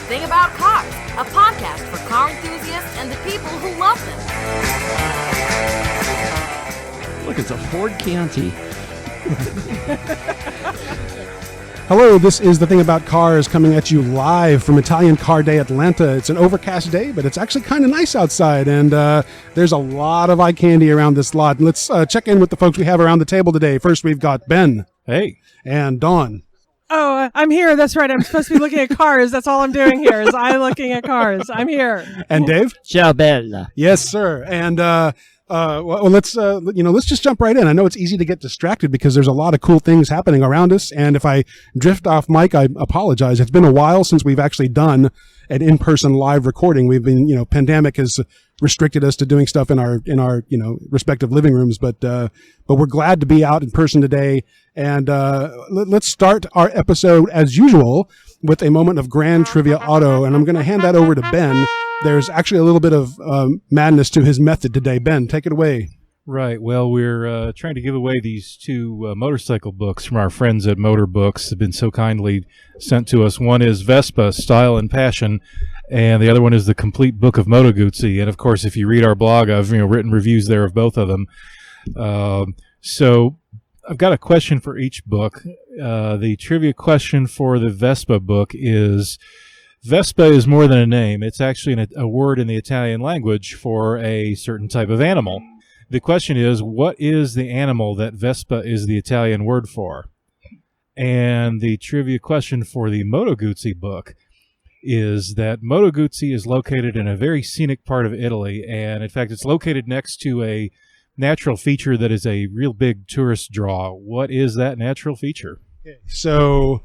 Thing About Cars, a podcast for car enthusiasts and the people who love them. Look, it's a Ford Chianti. Hello, this is The Thing About Cars coming at you live from Italian Car Day Atlanta. It's an overcast day, but it's actually kind of nice outside, and there's a lot of eye candy around this lot. Let's check in with the folks we have around the table today. First, we've got Ben. Hey. And Dawn. Oh, I'm here. That's right. I'm supposed to be looking at cars. That's all I'm doing here is I'm looking at cars. I'm here. And Dave. Ciao, bella. Yes, sir. And well, let's just jump right in. I know it's easy to get distracted because there's a lot of cool things happening around us. And if I drift off mic, I apologize. It's been a while since we've actually done an in-person live recording. We've been, pandemic has restricted us to doing stuff in our respective living rooms. But we're glad to be out in person today. And let's start our episode as usual with a moment of Grand Trivia Auto. And I'm going to hand that over to Ben. There's actually a little bit of madness to his method today. Ben, take it away. Right. Well, we're trying to give away these two motorcycle books from our friends at MotorBooks. Have been so kindly sent to us. One is Vespa, Style and Passion, and the other one is the Complete Book of Moto Guzzi. And of course, if you read our blog, I've written reviews there of both of them. So I've got a question for each book. The trivia question for the Vespa book is: Vespa is more than a name. It's actually a word in the Italian language for a certain type of animal. The question is, what is the animal that Vespa is the Italian word for? And the trivia question for the Moto Guzzi book is that Moto Guzzi is located in a very scenic part of Italy, and in fact, it's located next to a natural feature that is a real big tourist draw. What is that natural feature? Okay. So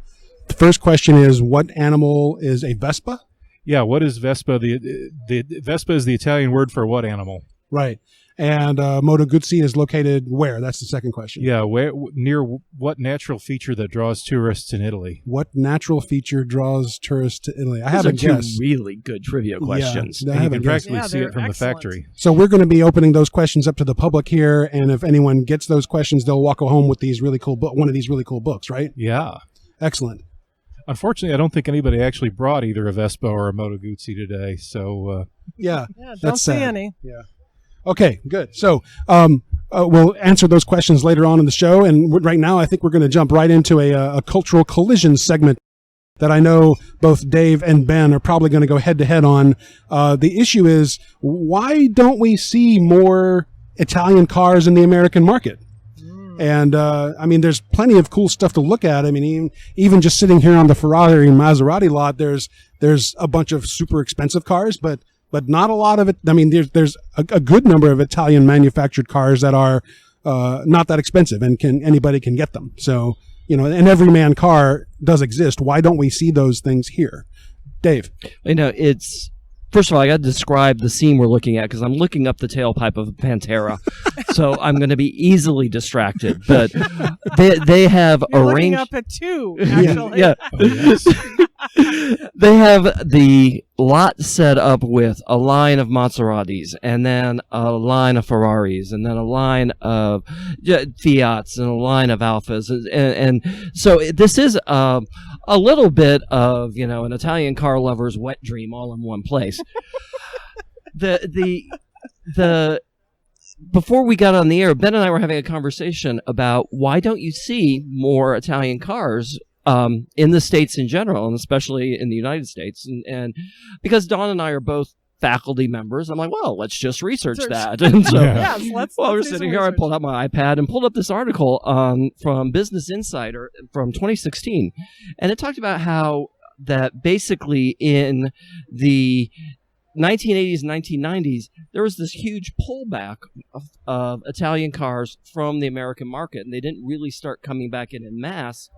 the first question is, what animal is a Vespa? Yeah, what is Vespa? The Vespa is the Italian word for what animal? Right. And Moto Guzzi is located where? That's the second question. Yeah, near what natural feature that draws tourists in Italy? What natural feature draws tourists to Italy? I haven't guessed. Two really good trivia questions. Yeah, and you can practically see they're it from excellent. the factory. So we're going to be opening those questions up to the public here, and if anyone gets those questions, they'll walk home with these really cool one of these really cool books, right? Yeah. Excellent. Unfortunately, I don't think anybody actually brought either a Vespa or a Moto Guzzi today. So yeah, don't that's see sad. any. Yeah. Okay, good. So we'll answer those questions later on in the show, and right now I think we're going to jump right into a cultural collision segment that I know both Dave and Ben are probably going to go head-to-head on. The issue is, why don't we see more Italian cars in the American market? And, there's plenty of cool stuff to look at. Even just sitting here on the Ferrari and Maserati lot, there's a bunch of super expensive cars, but not a lot of it. There's a good number of Italian manufactured cars that are not that expensive, and anybody can get them. So, an everyman car does exist. Why don't we see those things here? Dave? It's... First of all, I got to describe the scene we're looking at because I'm looking up the tailpipe of a Pantera, so I'm going to be easily distracted. But they have You're arranged. looking up at two, actually. Yeah. oh, yes. They have the lot set up with a line of Maseratis, and then a line of Ferraris, and then a line of Fiats, and a line of Alfas, and so this is a little bit of an Italian car lover's wet dream all in one place. the Before we got on the air, Ben and I were having a conversation about why don't you see more Italian cars in the States in general, and especially in the United States. And because Dawn and I are both faculty members, I'm like, well, let's just research that. And so Yes, while we're let's do sitting some here, I research. pulled out my iPad and pulled up this article from Business Insider from 2016. And it talked about how that basically in the 1980s and 1990s, there was this huge pullback of Italian cars from the American market, and they didn't really start coming back in mass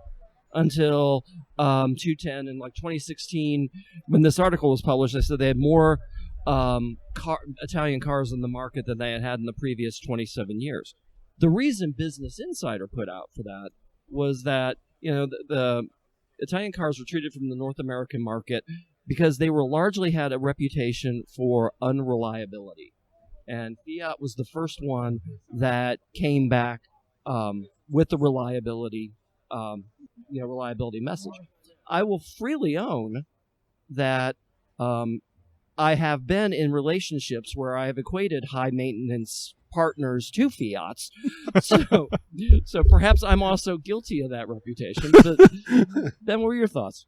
until 2010 and 2016 when this article was published. They said they had more Italian cars in the market than they had in the previous 27 years. The reason Business Insider put out for that was that the Italian cars were treated from the North American market because they were largely had a reputation for unreliability, and Fiat was the first one that came back with the reliability message. I will freely own that I have been in relationships where I have equated high maintenance partners to Fiats. So perhaps I'm also guilty of that reputation. But Ben, what were your thoughts?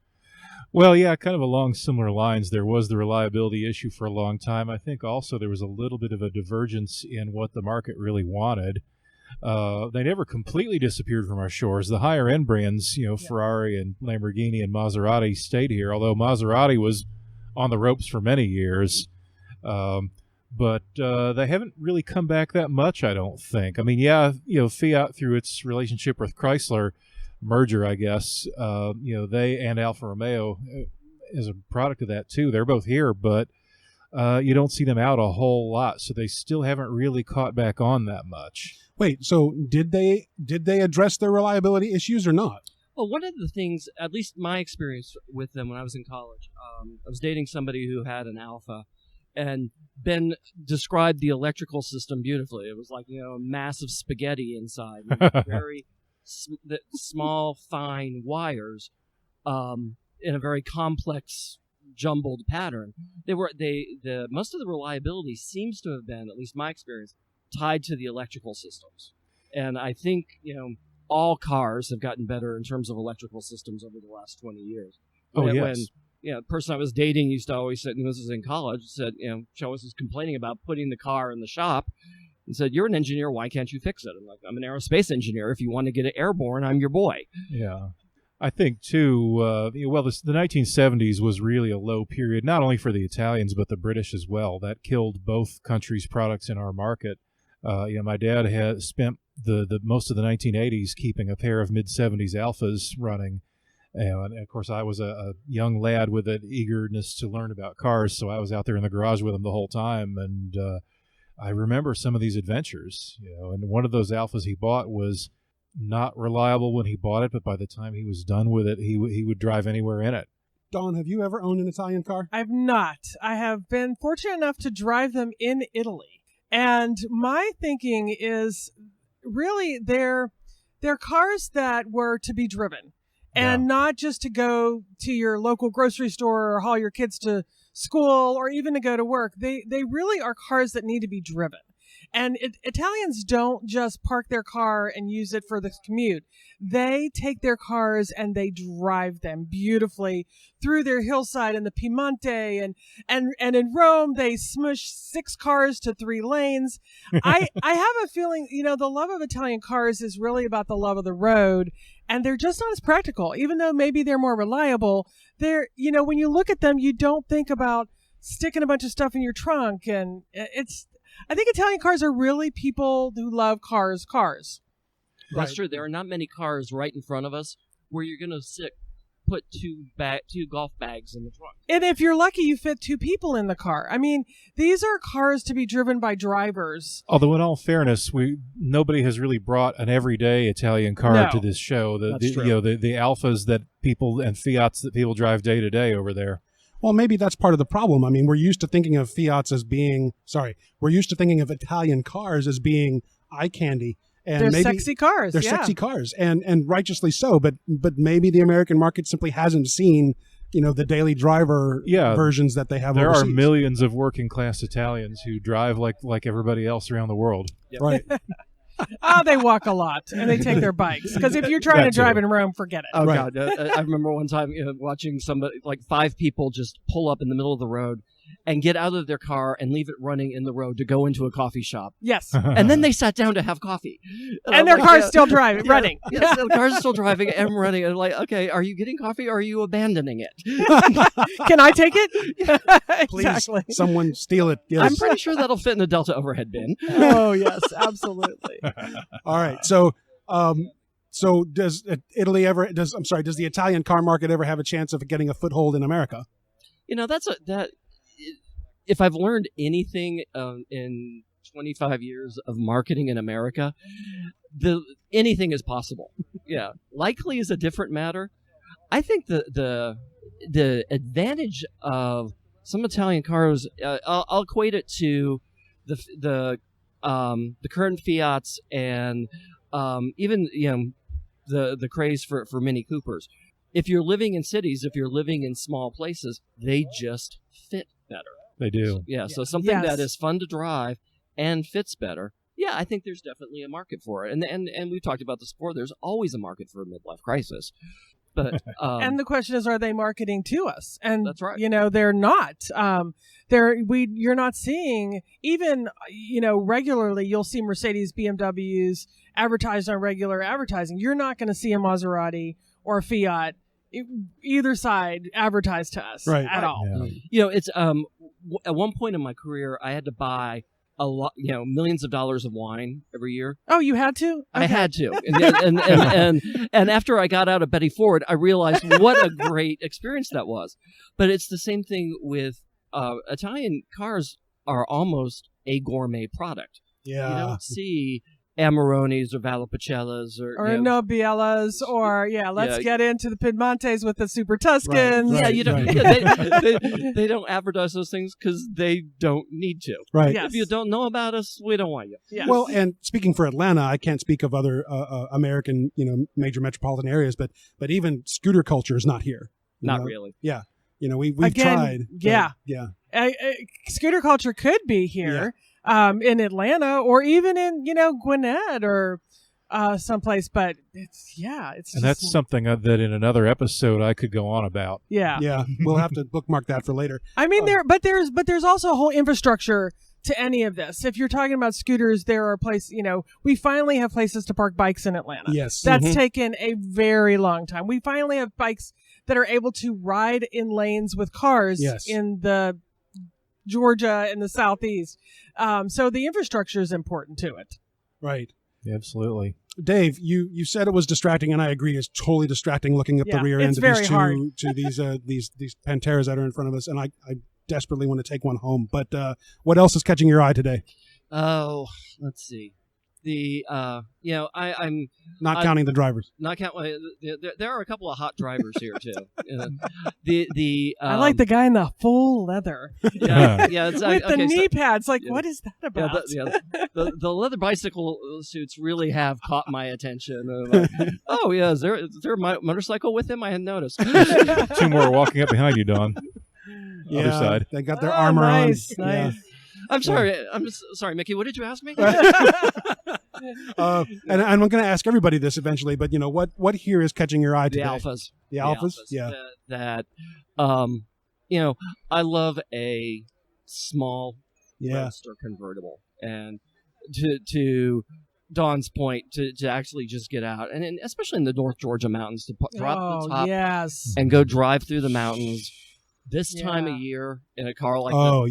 Well, yeah, kind of along similar lines. There was the reliability issue for a long time. I think also there was a little bit of a divergence in what the market really wanted. They never completely disappeared from our shores. The higher end brands, Ferrari and Lamborghini and Maserati stayed here, although Maserati was on the ropes for many years. But they haven't really come back that much, I don't think. I mean, Fiat, through its relationship with Chrysler, merger, I guess, they and Alfa Romeo is a product of that too. They're both here, but you don't see them out a whole lot, so they still haven't really caught back on that much. Wait, so did they address their reliability issues or not? Well, one of the things, at least my experience with them when I was in college, I was dating somebody who had an Alfa, and Ben described the electrical system beautifully. It was like, massive spaghetti inside, very small, fine wires in a very complex, jumbled pattern. Most of the reliability seems to have been, at least my experience, tied to the electrical systems. And I think, all cars have gotten better in terms of electrical systems over the last 20 years. Yes. When the person I was dating used to always say, and this was in college, said, she always was complaining about putting the car in the shop and said, "You're an engineer, why can't you fix it?" I'm like, "I'm an aerospace engineer. If you want to get it airborne, I'm your boy." Yeah. I think, too, the 1970s was really a low period, not only for the Italians, but the British as well. That killed both countries' products in our market. My dad had spent the most of the 1980s keeping a pair of mid-70s Alphas running. And, of course, I was a young lad with an eagerness to learn about cars, so I was out there in the garage with him the whole time. And I remember some of these adventures, and one of those Alphas he bought was not reliable when he bought it, but by the time he was done with it, he would drive anywhere in it. Dawn, have you ever owned an Italian car? I've not. I have been fortunate enough to drive them in Italy. And my thinking is really they're cars that were to be driven and not just to go to your local grocery store or haul your kids to school or even to go to work. They really are cars that need to be driven. And Italians don't just park their car and use it for the commute. They take their cars and they drive them beautifully through their hillside in the Piemonte. And in Rome, they smush 6 cars to 3 lanes. I have a feeling, the love of Italian cars is really about the love of the road. And they're just not as practical, even though maybe they're more reliable. They're, when you look at them, you don't think about sticking a bunch of stuff in your trunk. And I think Italian cars are really people who love cars. That's true. There are not many cars right in front of us where you're going to put 2 golf bags in the trunk. And if you're lucky, you fit 2 people in the car. I mean, these are cars to be driven by drivers. Although, in all fairness, nobody has really brought an everyday Italian car to this show. That's true. The Alphas that people and Fiats that people drive day to day over there. Well, maybe that's part of the problem. I mean, we're used to thinking of we're used to thinking of Italian cars as being eye candy. And they're maybe sexy cars. They're sexy cars, and righteously so. But maybe the American market simply hasn't seen, the daily driver versions that they have There overseas. are millions of working class Italians who drive like everybody else around the world. Yep. Right. They walk a lot, and they take their bikes. Because if you're trying to drive in Rome, forget it. Oh, Right. God. I remember one time watching somebody, like 5 people just pull up in the middle of the road and get out of their car and leave it running in the road to go into a coffee shop. Yes. And then they sat down to have coffee. And their car's still driving, running. Yes, the car's still driving and running. And like, okay, are you getting coffee or are you abandoning it? Can I take it? Please, Exactly. someone steal it. Yes. I'm pretty sure that'll fit in a Delta overhead bin. Oh, yes, absolutely. All right. So does Italy does the Italian car market ever have a chance of getting a foothold in America? If I've learned anything in 25 years of marketing in America, anything is possible. Yeah, likely is a different matter. I think the advantage of some Italian cars, I'll equate it to the current Fiats and even the craze for Mini Coopers. if you're living in cities, if you're living in small places, they just fit better. They do. So, so something Yes. that is fun to drive and fits better. Yeah, I think there's definitely a market for it. And we've talked about this before. There's always a market for a midlife crisis. But and the question is, are they marketing to us? And That's right. They're not. You're not seeing, even regularly. You'll see Mercedes, BMWs advertised on regular advertising. You're not going to see a Maserati or a Fiat, either side, advertised to us at all. Yeah. It's at one point in my career, I had to buy a lot, millions of dollars of wine every year. Oh, you had to? Okay. I had to, and after I got out of Betty Ford, I realized what a great experience that was. But it's the same thing with Italian cars are almost a gourmet product. Yeah. You don't see Amaronis or Valpolicelles or Nobiellas or let's get into the Piemontes with the Super Tuscans. Right, you don't. right. They don't advertise those things because they don't need to. Right. Yes. If you don't know about us, we don't want you. Yes. Well, and speaking for Atlanta, I can't speak of other American, major metropolitan areas, but even scooter culture is not here. Not really. Yeah. We've Again, tried. yeah. Yeah. Scooter culture could be here in Atlanta or even in, Gwinnett or someplace, but it's just, And that's something that in another episode I could go on about. Yeah. Yeah. We'll have to bookmark that for later. I mean, there's also a whole infrastructure to any of this. If you're talking about scooters, there are places, we finally have places to park bikes in Atlanta. Yes. That's taken a very long time. We finally have bikes that are able to ride in lanes with cars in the Georgia and the Southeast. So the infrastructure is important to it. Right. Yeah, absolutely. Dave, you said it was distracting, and I agree. It's totally distracting looking up the rear end it's of very these hard. these Panteras that are in front of us, and I desperately want to take one home. But what else is catching your eye today? Oh, let's see. I'm Not counting the drivers. not count. There are a couple of hot drivers here too. I like the guy in the full leather It's, with the knee pads. Like, what is that about? The leather bicycle suits really have caught my attention. Like, oh yeah, is there a motorcycle with him? I hadn't noticed. Two more walking up behind you, Don. Other side. They got their armor nice, on. Nice. I'm sorry. I'm sorry, Mickey. What did you ask me? And I'm going to ask everybody this eventually, but what here is catching your eye The today? Alphas. The Alphas? Yeah. I love a small Yeah. roadster convertible, and to Don's point, to actually just get out, and especially in the North Georgia mountains, to drop the top yes. and go drive through the mountains this time of year in a car like that.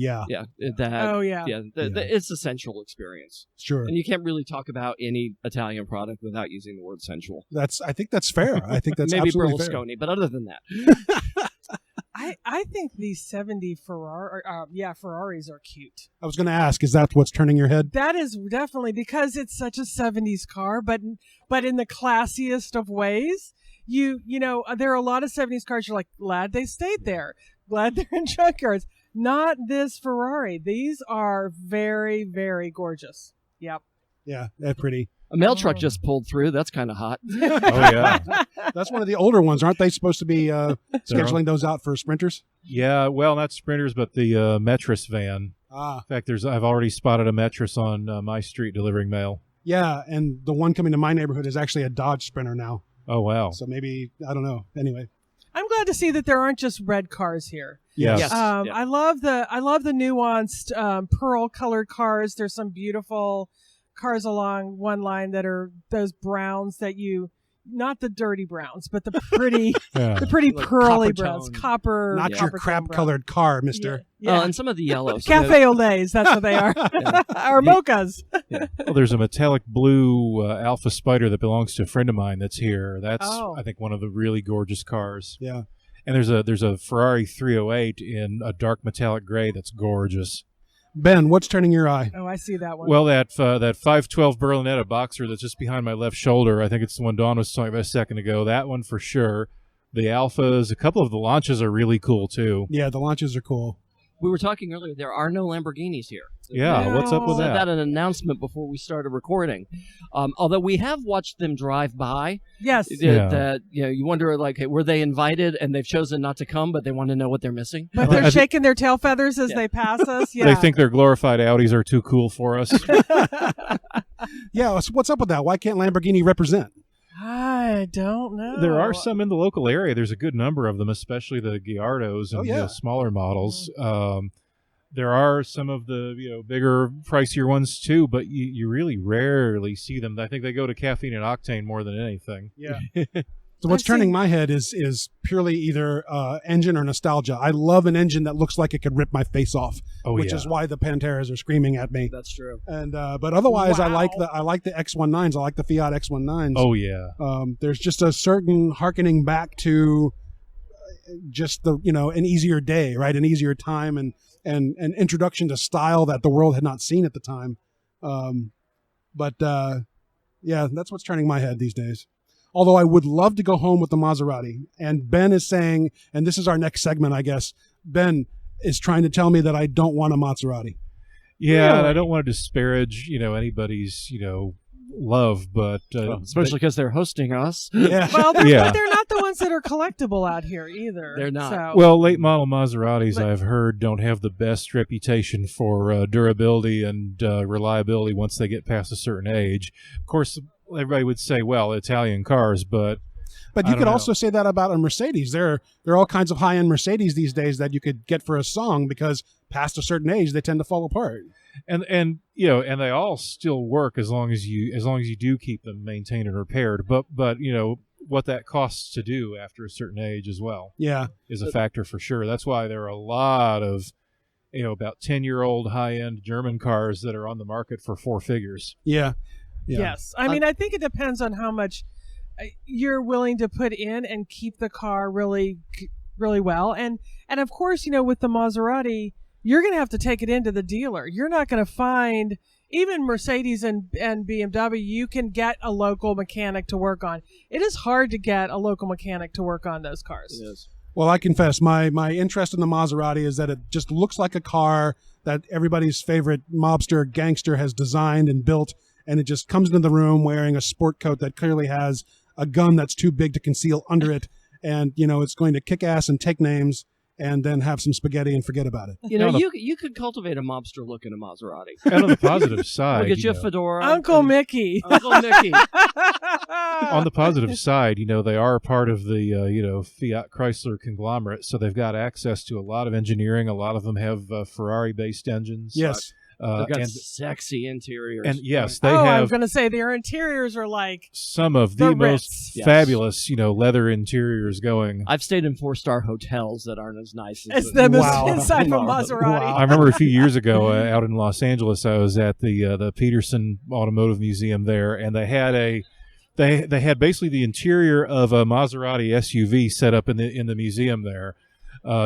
It's a sensual experience. Sure. And you can't really talk about any Italian product without using the word sensual. I think that's fair. I think that's maybe absolutely Berlusconi, fair. but other than that, I think these 70 Ferraris are cute. I was going to ask, is that what's turning your head? That is definitely because it's such a 70s car, but in the classiest of ways. There are a lot of 70s cars you're like, glad they stayed there. Glad they're in junkyards. Not this Ferrari. These are very, very gorgeous. Yep. Yeah, they're pretty. a mail truck just pulled through. That's kind of hot. Oh, yeah. That's one of the older ones. Aren't they supposed to be scheduling those out for sprinters? Yeah, well, not sprinters, but the Metris van. Ah. In fact, I've already spotted a Metris on my street delivering mail. Yeah, and the one coming to my neighborhood is actually a Dodge Sprinter now. Oh, wow. So maybe, I don't know. Anyway. I'm glad to see that there aren't just red cars here. Yes. Yes. I love the nuanced pearl colored cars. There's some beautiful cars along one line that are those browns that not the dirty browns, but the pretty the pretty Like pearly copper browns, tone. copper. Not your copper crap tone colored car, mister. Yeah. And some of the yellows. Cafe au laits, that's what they are. Or mochas. Well, there's a metallic blue Alpha Spider that belongs to a friend of mine that's here. That's, I think, one of the really gorgeous cars. Yeah. And there's a Ferrari 308 in a dark metallic gray that's gorgeous. Ben, what's turning your eye? Oh, I see that one. Well, that 512 Berlinetta Boxer that's just behind my left shoulder, I think it's the one Dawn was talking about a second ago. That one for sure. The Alphas, a couple of the launches are really cool too. Yeah, the launches are cool. we were talking earlier, there are no Lamborghinis here. Yeah, No. what's up with Said that? that an announcement before we started recording. Although we have watched them drive by. Yes. Yeah. That you wonder, like, hey, were they invited and they've chosen not to come, but they want to know what they're missing? But they're shaking their tail feathers as they pass us. Yeah. They think their glorified Audis are too cool for us. Yeah, so what's up with that? Why can't Lamborghini represent? I don't know. There are some in the local area. There's a good number of them, especially the Gallardos and Oh, yeah. smaller models. There are some of the bigger, pricier ones too, but you really rarely see them. I think they go to caffeine and octane more than anything. Yeah. So what's I've turning seen- my head is purely either engine or nostalgia. I love an engine that looks like it could rip my face off, which is why the Panteras are screaming at me. That's true. And but otherwise, I like Wow. the X19s. I like the Fiat X19s. Oh yeah. There's just a certain hearkening back to just an easier day, right? An easier time and an introduction to style that the world had not seen at the time. But that's what's turning my head these days. Although I would love to go home with the Maserati. And Ben is saying, and this is our next segment, I guess, Ben is trying to tell me that I don't want a Maserati. Yeah, and I Really? don't want to disparage, anybody's, love, but Especially because they're hosting us. Yeah. Well, Yeah. but they're not the ones that are collectible out here either. They're not. So. well, late model Maseratis, But- I've heard, don't have the best reputation for durability and reliability once they get past a certain age. Of course, everybody would say, well, Italian cars, but But I you don't could know. also say that about a Mercedes. There are all kinds of high-end Mercedes these days that you could get for a song because past a certain age they tend to fall apart. and they all still work as long as you do keep them maintained and repaired. But what that costs to do after a certain age as well Yeah. is a factor for sure. That's why there are a lot of about 10-year-old high-end German cars that are on the market for four figures. Yeah. Yeah. Yes. I mean, I think it depends on how much you're willing to put in and keep the car really, really well. And of course, with the Maserati, you're going to have to take it into the dealer. You're not going to find, even Mercedes and BMW, you can get a local mechanic to work on. It is hard to get a local mechanic to work on those cars. It is. Well, I confess, my interest in the Maserati is that it just looks like a car that everybody's favorite mobster gangster has designed and built, and it just comes into the room wearing a sport coat that clearly has a gun that's too big to conceal under it, and it's going to kick ass and take names and then have some spaghetti and forget about it. You could cultivate a mobster look in a Maserati. And on the positive side, We'll get you a fedora. Uncle Mickey. Uncle Mickey. on the positive side, they are part of the Fiat Chrysler conglomerate, so they've got access to a lot of engineering. A lot of them have Ferrari-based engines. Yes. They've got and sexy interiors. and yes, they I'm have going to say their interiors are like some of the the most Ritz. Yes. fabulous, leather interiors going. I've stayed in 4-star hotels that aren't as nice as it's them Wow. inside of a Maserati. Wow. I remember a few years ago out in Los Angeles, I was at the Peterson Automotive Museum there, and they had basically the interior of a Maserati SUV set up in the museum there,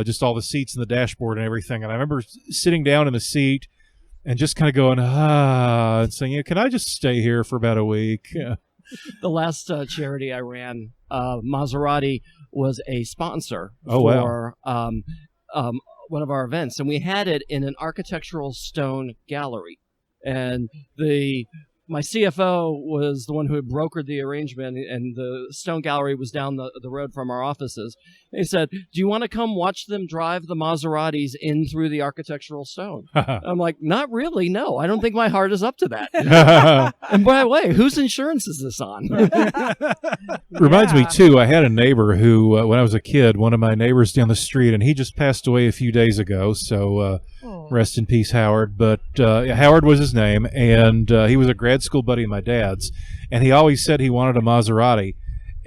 just all the seats and the dashboard and everything. And I remember sitting down in the seat and just kind of going and saying, can I just stay here for about a week? The last charity I ran, Maserati was a sponsor Oh, for one of our events, and we had it in an architectural stone gallery. And my CFO was the one who had brokered the arrangement, and the stone gallery was down the road from our offices. He said, "Do you want to come watch them drive the Maseratis in through the architectural stone?" I'm like, "Not really, no. I don't think my heart is up to that." And by the way, whose insurance is this on? Reminds me Yeah. too, I had a neighbor who, when I was a kid, one of my neighbors down the street, and he just passed away a few days ago, so Oh. rest in peace, Howard. But Howard was his name, and he was a grad school buddy of my dad's, and he always said he wanted a Maserati.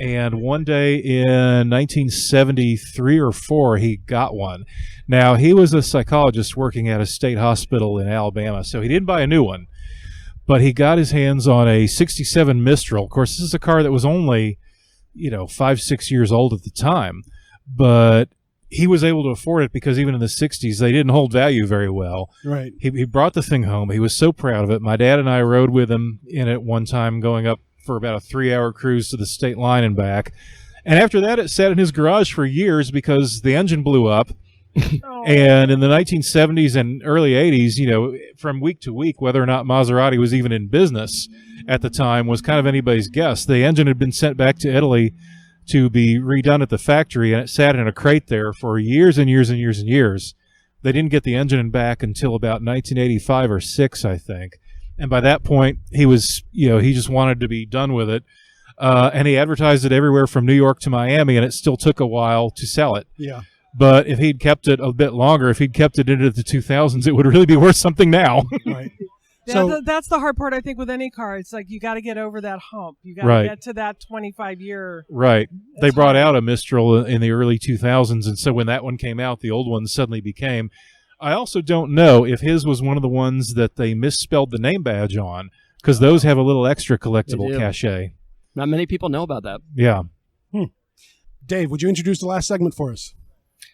And one day in 1973 or 4, he got one. Now, he was a psychologist working at a state hospital in Alabama, so he didn't buy a new one. But he got his hands on a 67 Mistral. Of course, this is a car that was only, 5-6 years old at the time. But he was able to afford it because even in the 60s, they didn't hold value very well. Right. He brought the thing home. He was so proud of it. My dad and I rode with him in it one time, going up for about a 3-hour cruise to the state line and back. And after that, it sat in his garage for years because the engine blew up. Oh. And in the 1970s and early 80s, from week to week, whether or not Maserati was even in business at the time was kind of anybody's guess. The engine had been sent back to Italy to be redone at the factory, and it sat in a crate there for years and years and years and years. They didn't get the engine back until about 1985 or 6, I think. And by that point, he was, he just wanted to be done with it. And he advertised it everywhere from New York to Miami, and it still took a while to sell it. Yeah. But if he'd kept it a bit longer, if he'd kept it into the 2000s, it would really be worth something now. Right. Yeah, So that's the hard part, I think, with any car. It's like you got to get over that hump. You got to Right. get to that 25-year. Right. They brought out a Mistral in the early 2000s, and so when that one came out, the old one suddenly became. I also don't know if his was one of the ones that they misspelled the name badge on, because those have a little extra collectible They do. cachet. Not many people know about that. Yeah. Dave, would you introduce the last segment for us?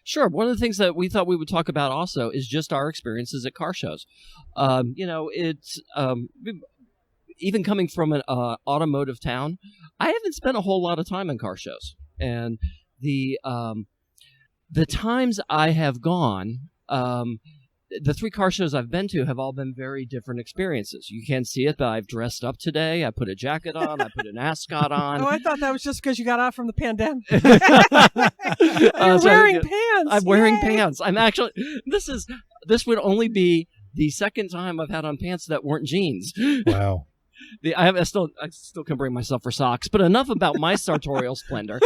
Sure. One of the things that we thought we would talk about also is just our experiences at car shows. It's even coming from an automotive town, I haven't spent a whole lot of time in car shows, and the times I have gone, the 3 car shows I've been to have all been very different experiences. You can't see it, but I've dressed up today. I put a jacket on. I put an ascot on. Oh, I thought that was just because you got off from the pandemic. You're You're wearing pants. I'm wearing Yay. pants. I'm actually. This would only be the second time I've had on pants that weren't jeans. Wow. I still can bring myself for socks. But enough about my sartorial splendor.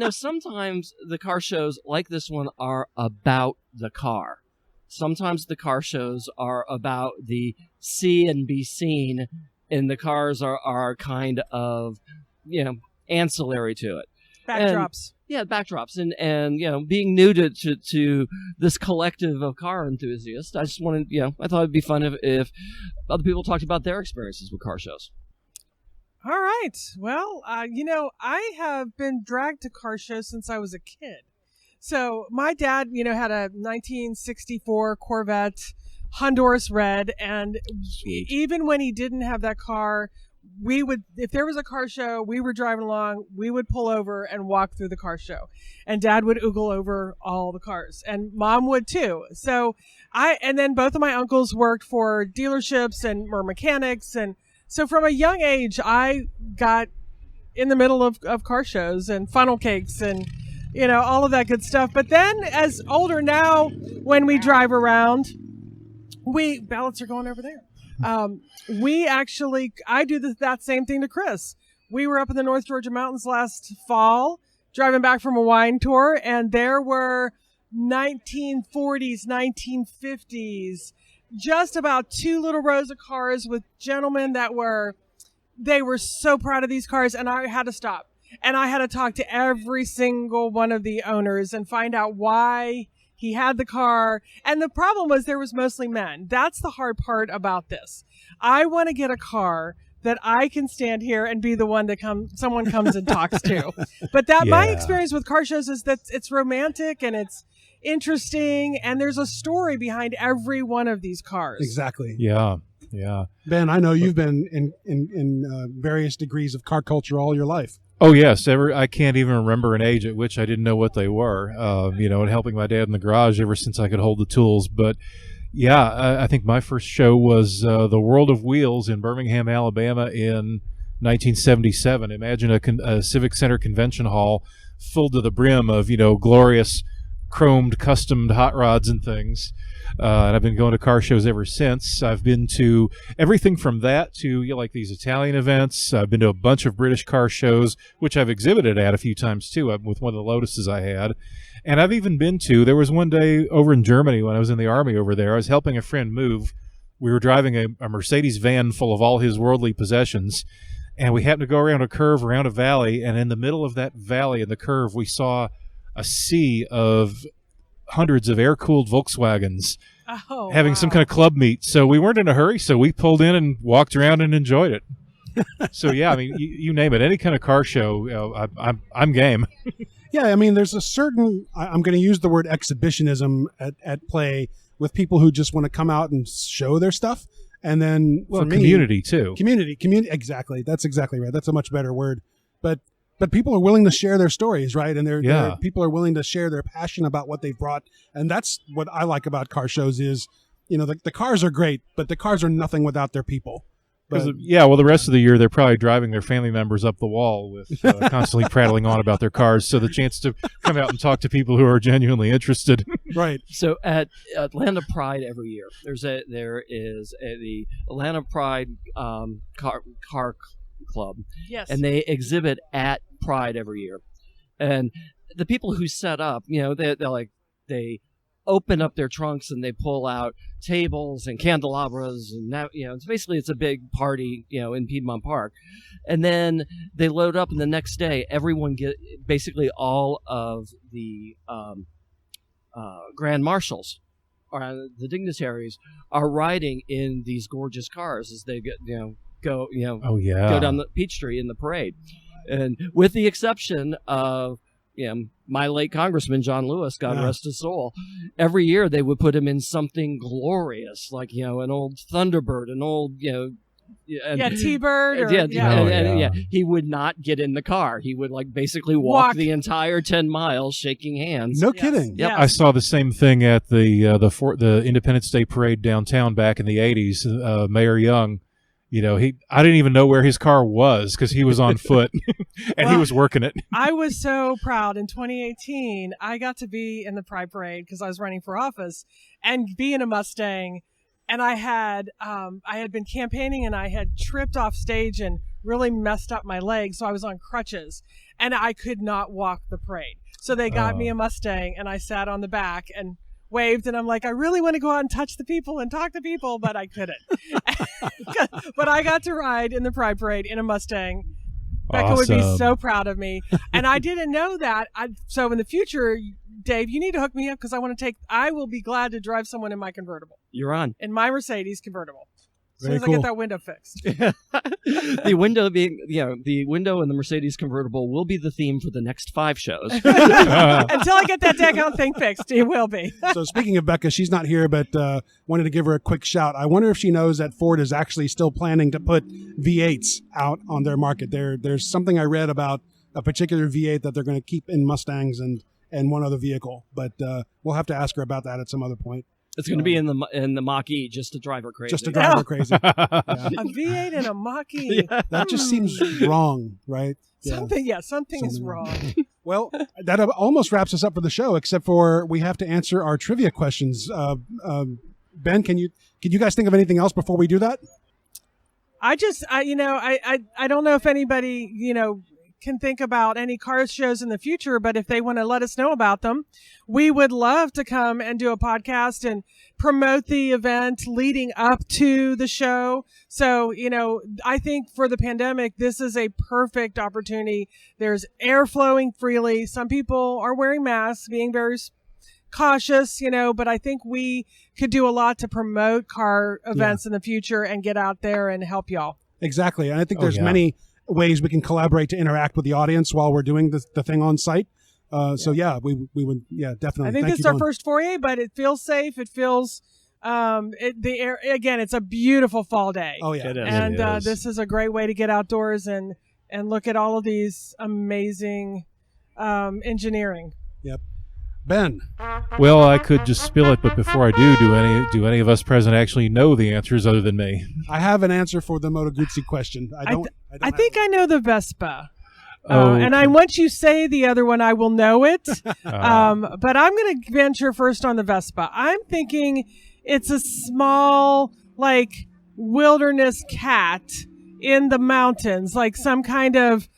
Sometimes the car shows like this one are about the car. Sometimes the car shows are about the see and be seen, and the cars are kind of, ancillary to it. Backdrops. Backdrops. And being new to this collective of car enthusiasts, I just wanted, I thought it'd be fun if other people talked about their experiences with car shows. All right. Well, I have been dragged to car shows since I was a kid. So my dad, had a 1964 Corvette Honduras red, and Sweet. even when he didn't have that car, we would, if there was a car show, we were driving along, we would pull over and walk through the car show, and Dad would oogle over all the cars, and Mom would too. So and then both of my uncles worked for dealerships and were mechanics, and so from a young age, I got in the middle of car shows and funnel cakes and all of that good stuff. But then as older now, when we drive around, ballots are going over there. I do that same thing to Chris. We were up in the North Georgia mountains last fall, driving back from a wine tour, and there were 1940s, 1950s, just about 2 little rows of cars with gentlemen they were so proud of these cars, and I had to stop. And I had to talk to every single one of the owners and find out why he had the car. And the problem was there was mostly men. That's the hard part about this. I want to get a car that I can stand here and be the one that someone comes and talks to. But my experience with car shows is that it's romantic and it's interesting, and there's a story behind every one of these cars. Exactly. Yeah. Ben, I know you've been in various degrees of car culture all your life. Oh, yes. I can't even remember an age at which I didn't know what they were, and helping my dad in the garage ever since I could hold the tools. But, I think my first show was the World of Wheels in Birmingham, Alabama in 1977. Imagine a Civic Center convention hall filled to the brim of, glorious chromed, customed hot rods and things. And I've been going to car shows ever since. I've been to everything from that to like these Italian events. I've been to a bunch of British car shows, which I've exhibited at a few times too, with one of the Lotuses I had. And I've even been there was one day over in Germany when I was in the Army over there. I was helping a friend move. We were driving a Mercedes van full of all his worldly possessions, and we happened to go around a curve, around a valley, and in the middle of that valley in the curve, we saw a sea of hundreds of air-cooled Volkswagens having some kind of club meet. So we weren't in a hurry, so we pulled in and walked around and enjoyed it. So yeah, I mean, you name it, any kind of car show, I'm game. Yeah, I mean, there's a certain, I'm going to use the word exhibitionism at play with people who just want to come out and show their stuff. And then Well, for me, community too. Community, exactly. That's exactly right. That's a much better word. But but people are willing to share their stories, right? And people are willing to share their passion about what they've brought. And that's what I like about car shows is, the cars are great, but the cars are nothing without their people. Well, the rest of the year they're probably driving their family members up the wall with constantly prattling on about their cars. So the chance to come out and talk to people who are genuinely interested. Right. So at Atlanta Pride every year, there is the Atlanta Pride car club. Yes. And they exhibit at Pride every year. And the people who set up, they open up their trunks and they pull out tables and candelabras and it's a big party in Piedmont Park, and then they load up and the next day everyone basically all of the grand marshals or the dignitaries are riding in these gorgeous cars as they go down the Peachtree in the parade, and with the exception of my late Congressman John Lewis, God rest his soul, every year they would put him in something glorious, like an old Thunderbird, an old T-Bird, he would not get in the car. He would basically walk the entire 10 miles shaking hands. No kidding. Yep. I saw the same thing at the Independence Day parade downtown back in the 80s. Mayor Young, I didn't even know where his car was because he was on foot and he was working it. I was so proud. In 2018, I got to be in the Pride Parade because I was running for office and be in a Mustang. And I had been campaigning and I had tripped off stage and really messed up my leg. So I was on crutches and I could not walk the parade. So they got me a Mustang and I sat on the back and waved, and I'm like, I really want to go out and touch the people and talk to people, but I couldn't. But I got to ride in the Pride Parade in a Mustang. Becca would be so proud of me. And I didn't know that. So in the future, Dave, you need to hook me up because I will be glad to drive someone in my convertible. You're on. In my Mercedes convertible. As soon Very as cool. I get that window fixed. The window in the Mercedes convertible will be the theme for the next 5 shows. Until I get that daggone thing fixed, it will be. So speaking of Becca, she's not here, but wanted to give her a quick shout. I wonder if she knows that Ford is actually still planning to put V8s out on their market. There's something I read about a particular V8 that they're going to keep in Mustangs and one other vehicle, but we'll have to ask her about that at some other point. It's going to be in the Mach-E just to drive her crazy. Just to drive her crazy. Yeah. A V8 and a Mach-E. Yeah. That just seems wrong, right? Something is wrong. Well, that almost wraps us up for the show, except for we have to answer our trivia questions. Ben, can you guys think of anything else before we do that? I don't know if anybody, can think about any car shows in the future, but if they want to let us know about them, we would love to come and do a podcast and promote the event leading up to the show. So, I think for the pandemic, this is a perfect opportunity. There's air flowing freely. Some people are wearing masks, being very cautious, but I think we could do a lot to promote car events in the future and get out there and help y'all. Exactly. And I think there's many ways we can collaborate to interact with the audience while we're doing the thing on site. We would, definitely. I think this is our first foray, but it feels safe. It feels, the air, again, it's a beautiful fall day. Oh yeah. It is. And this is a great way to get outdoors and look at all of these amazing, engineering. Yep. Ben. Well, I could just spill it, but before I do any of us present actually know the answers other than me? I have an answer for the Moto Guzzi question. I think I know the Vespa. And once you say the other one, I will know it. But I'm going to venture first on the Vespa. I'm thinking it's a small, wilderness cat in the mountains, like some kind of,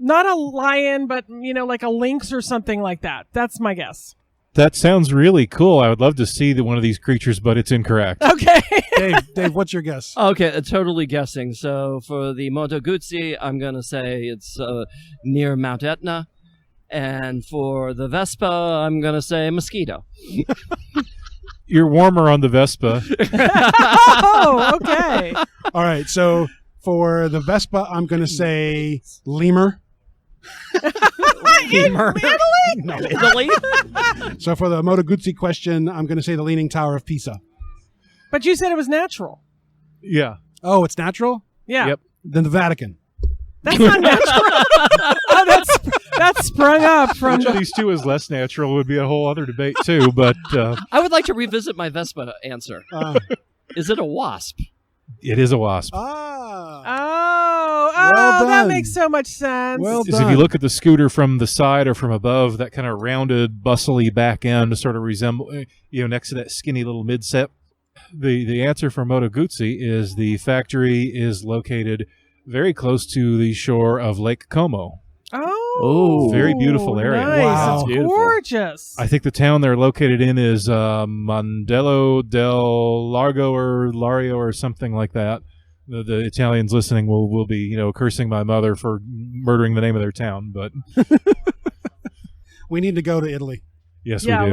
not a lion, but, like a lynx or something like that. That's my guess. That sounds really cool. I would love to see one of these creatures, but it's incorrect. Okay. Dave, what's your guess? Okay, totally guessing. So for the Moto Guzzi, I'm going to say it's near Mount Etna. And for the Vespa, I'm going to say mosquito. You're warmer on the Vespa. Oh, okay. All right, so for the Vespa, I'm going to say lemur. Lemur. Italy? No, Italy? So for the Moto Guzzi question, I'm going to say the Leaning Tower of Pisa. But you said it was natural. Yeah. Oh, it's natural? Yeah. Yep. Then the Vatican. That's not natural. that sprung up from Which of these two is less natural would be a whole other debate too. But I would like to revisit my Vespa answer. Is it a wasp? it is a wasp. Oh, Well that done. makes so much sense. Well Is if done. you look at the scooter from the side or from above, that kind of rounded, bustly back end sort of resemble, next to that skinny little midset. The answer for Moto Guzzi is the factory is located very close to the shore of Lake Como. Oh, Very beautiful area. Nice. Wow. It's Beautiful. gorgeous. I think the town they're located in is Mondello del Largo or Lario or something like that. The Italians listening will be cursing my mother for murdering the name of their town, but We need to go to Italy. yes, yeah, we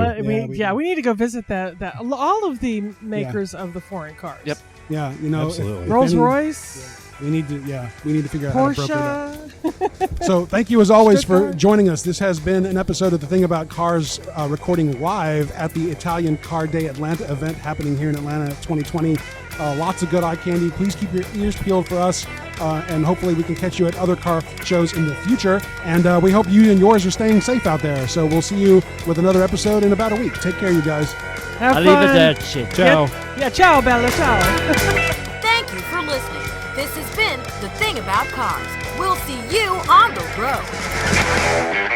do. we need to go visit that all of the makers of the foreign cars. Yep. Yeah, Absolutely. if Rolls any- Royce, We need to figure out how to appropriate Porsche. that. So thank you as always for Stuttgart. joining us. This has been an episode of The Thing About Cars, recording live at the Italian Car Day Atlanta event happening here in Atlanta 2020. Lots of good eye candy. Please keep your ears peeled for us, and hopefully we can catch you at other car shows in the future. And we hope you and yours are staying safe out there. So we'll see you with another episode in about a week. Take care, you guys. Have fun. Arrivederci. Ciao. Yeah, ciao, Bella, ciao. Thank you for listening. This has been The Thing About Cars. We'll see you on the road.